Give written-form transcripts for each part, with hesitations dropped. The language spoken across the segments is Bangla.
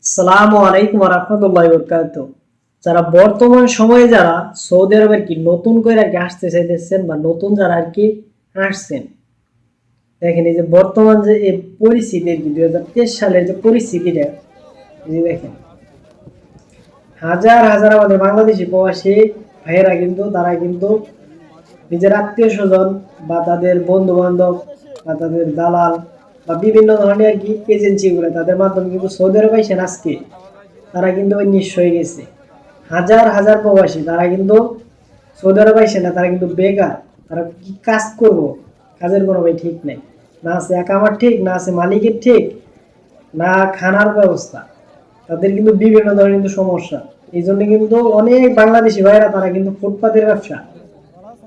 আসসালামু আলাইকুম ওয়া রাহমাতুল্লাহি ওয়া বারাকাতুহু। যারা বর্তমান সময়ে যারা সৌদি আরবের কি নতুন করে আর কি আসতে চাইতেছেন বা নতুন যারা আর কি আসছেন, দেখেন এই যে বর্তমান যে এই পরিস্থিতি 2023 সালের যে পরিস্থিতিটা, এই যে দেখেন হাজার হাজার আমাদের বাংলাদেশি প্রবাসী ভাইয়েরা কিন্তু তারা কিন্তু নিজের আত্মীয় স্বজন বা তাদের বন্ধু বান্ধব বা তাদের দালাল বা বিভিন্ন ধরনের আর কি এজেন্সিগুলো তাদের মাধ্যমে কিন্তু সৌদি আরবে আইসেন আজকে তারা কিন্তু ওই নিঃস্ব হয়ে গেছে। হাজার হাজার প্রবাসী তারা কিন্তু সৌদি আরবে আইসে না, তারা কিন্তু বেকার। তারা কি কাজ করব, কাজের কোনো ভাই ঠিক নেই, না আছে একামার ঠিক, না আছে মালিকের ঠিক, না খানার ব্যবস্থা। তাদের কিন্তু বিভিন্ন ধরনের কিন্তু সমস্যা। এই জন্য কিন্তু অনেক বাংলাদেশি ভাইরা তারা কিন্তু ফুটপাতের ব্যবসা,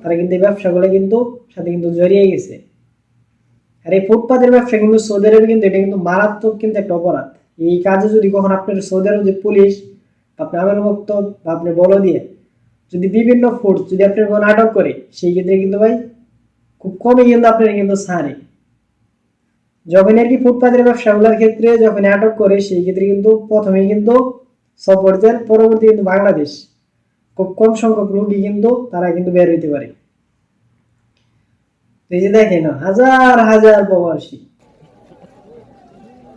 তারা কিন্তু এই ব্যবসাগুলো কিন্তু সাথে কিন্তু জড়িয়ে গেছে। আর এই ফুটপাতের ব্যবসা কিন্তু সৌদি আরবে কিন্তু এটা কিন্তু মারাত্মক কিন্তু একটা অপরাধ। এই কাজে যদি কখন আপনার সৌদি আরব যে পুলিশ আপনি আমের মুক্ত বা আপনি বল দিয়ে যদি বিভিন্ন ফুড যদি আপনার কোনো আটক করে, সেই ক্ষেত্রে কিন্তু ভাই খুব কমই কিন্তু আপনার কিন্তু ছাড়ে। যখন আর কি ফুটপাতের ব্যবসাগুলোর ক্ষেত্রে যখন আটক করে, সেই ক্ষেত্রে কিন্তু প্রথমেই কিন্তু সফর দেন, পরবর্তী কিন্তু বাংলাদেশ খুব কম সংখ্যক লোকই কিন্তু তারা কিন্তু বের হইতে পারে। এই যে দেখেন হাজার হাজার প্রবাসী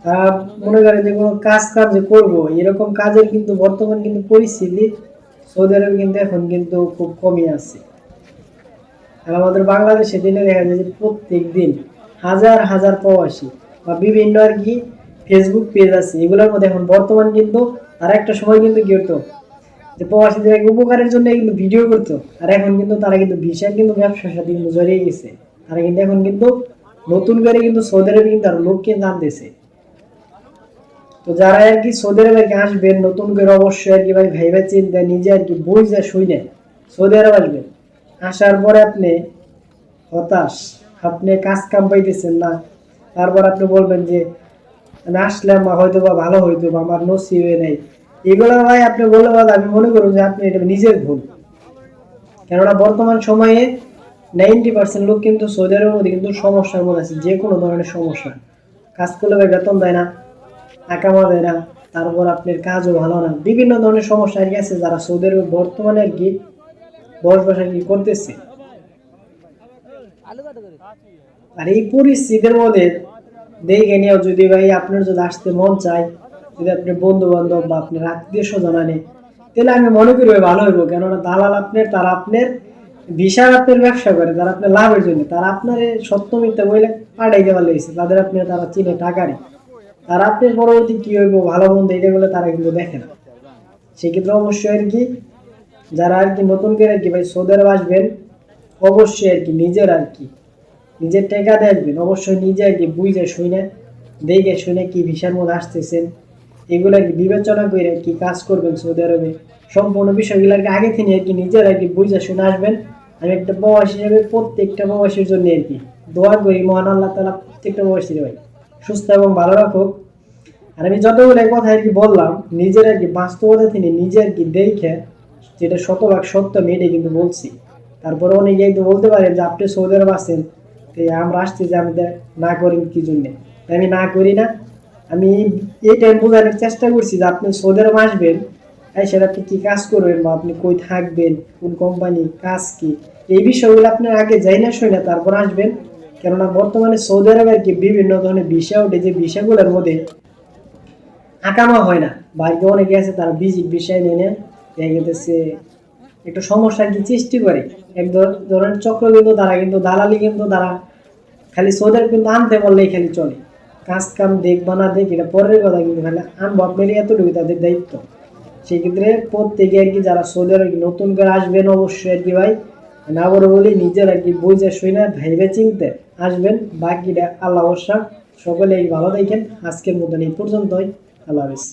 তারা মনে করে যে কোনো কাজ কাজ যে করবো, এরকম কাজের কিন্তু বর্তমান কিন্তু পরিস্থিতি সৌদি আরবে কিন্তু এখন কিন্তু খুব কমই আছে। আর আমাদের বাংলাদেশে দিনে দেখা যায় যে প্রত্যেক দিন হাজার হাজার প্রবাসী বা বিভিন্ন আর কি ফেসবুক পেজ আছে, এগুলোর মধ্যে এখন বর্তমান কিন্তু তারা একটা সময় কিন্তু কি হতো যে প্রবাসীদের উপকারের জন্য কিন্তু ভিডিও করতো, আর এখন কিন্তু তারা কিন্তু ভিসা কিন্তু ব্যবসার সাথে কিন্তু জড়িয়ে গেছে। তারা কিন্তু এখন কিন্তু নতুন করে কিন্তু সৌদি আরবে কিন্তু আরো লোক কিন্তু আনতেছে। তো যারা আর কি সৌদি আরবে আর কি আসবেন নতুন করে, অবশ্যই আর কি ভাই ভাইবা চিন্তা নিজে আর কি বুঝে শুনে সৌদি আরব আসবেন। আসার পরে আপনি হতাশ, আপনি কাজ কাম পাইতেছেন না, তারপর আপনি বলবেন যে আমি আসলাম হয়তো বা ভালো হইতো বা আমার নসিবে নেই, এগুলো ভাই আপনি বললে আমি মনে করুন যে আপনি এটা নিজের ভুল। কেননা বর্তমান সময়ে 90% লোক কিন্তু সৌদি আরবের মধ্যে কিন্তু সমস্যার মধ্যে আছে, যে কোনো ধরনের সমস্যা। কাজ করলে ভাই বেতন দেয় না, আকামা দেয় না, তারপর আপনার কাজও ভালো না, বিভিন্ন ধরনের সমস্যা আর কি আছে যারা সৌদি আরবে বর্তমানে আর কি বসবাস আর কি করতেছে। আর এই পরিস্থিতির মধ্যে দেখে নিও যদি ভাই আপনার যদি আসতে মন চায়, যদি আপনার বন্ধু বান্ধব বা আপনার আত্মীয় স্বজন আনে, তাহলে আমি মনে করি ভালো হইব। কেননা দালাল আপনার তারা আপনার বিশাল আপনার ব্যবসা করে, তারা আপনার লাভের জন্য তারা আপনার সত্য মিথ্যা বইলে পাঠাই দেওয়ার লেগেছে, তাদের আপনি তারা চিনে টাকারই, তারা আপনার পরবর্তী কি হইব ভালো মন্দ এটা গুলো তারা কিন্তু দেখে না। সেক্ষেত্রে অবশ্যই আর কি যারা আর কি নতুন করে আর কি ভাই সৌদি আরব আসবেন, অবশ্যই আর কি নিজের আর কি নিজের টাকা দেখবেন, অবশ্যই নিজে আর কি বুঝে শুনে দেখে শুনে কি ভিসার মধ্যে আসতেছেন, এগুলো আর কি বিবেচনা করে কি কাজ করবেন সৌদি আরবে, সম্পূর্ণ বিষয়গুলো আর কি আগে থেকে আর কি নিজের আর কি বুঝে শুনে আসবেন। আমি একটা প্রবাসী হিসেবে প্রত্যেকটা প্রবাসীর জন্য আর কি দোয়া করি, মহান আল্লাহ তাআলা প্রত্যেকটা প্রবাসীর ভাই সুস্থ এবং ভালো রাখুক। আর আমি যতগুলো কথা আর কি বললাম নিজের আর কি বাস্তবতা থেকে নিজে আর কি দেখে, যেটা শতভাগ সত্য আমি এটাই কিন্তু বলছি। তারপরে অনেকে একটু বলতে পারেন যে আপনি সৌদি আরব আছেন, আমরা আসছি যে আমি না করি কি জন্যে, আমি না করি না। আমি এইটাই বোঝানোর চেষ্টা করছি যে আপনি সৌদি আরব আসবেন, সেটা আপনি কি কাজ করবেন বা আপনি কই থাকবেন, কোন কোম্পানি, কাজ কি, এই বিষয়গুলো আপনার আগে যাই না শুনে তারপর আসবেন। কেননা বর্তমানে সৌদি আরবে আর কি বিভিন্ন ধরনের ভিসা ওঠে, যে ভিসাগুলোর মধ্যে আকামা হয় না, বাইরে অনেকে আছে তারা বিজিক বিষয় নিয়ে দেখা গেছে একটু সমস্যা কি সৃষ্টি করে। এক ধরনের চক্র কিন্তু তারা কিন্তু দালালি কিন্তু তারা খালি সৌদের কিন্তু আনতে বললেই খালি চলে, কাজ কাম দেখবা না দেখ এটা পরের কথা, কিন্তু খালি আনবো আপনার এতটুকু তাদের দায়িত্ব। সেক্ষেত্রে প্রত্যেকে আর কি যারা সৌদি আর কি নতুন করে আসবেন, অবশ্যই আর কি ভাই না বলে বলি নিজের আর কি বুঝে শুই না ভাইবে চিনতে আসবেন, বাকিটা আল্লাহ ভরসা। সকলেই ভালো দেখেন, আজকের মতন এই পর্যন্তই, আল্লাহ হাফেজ।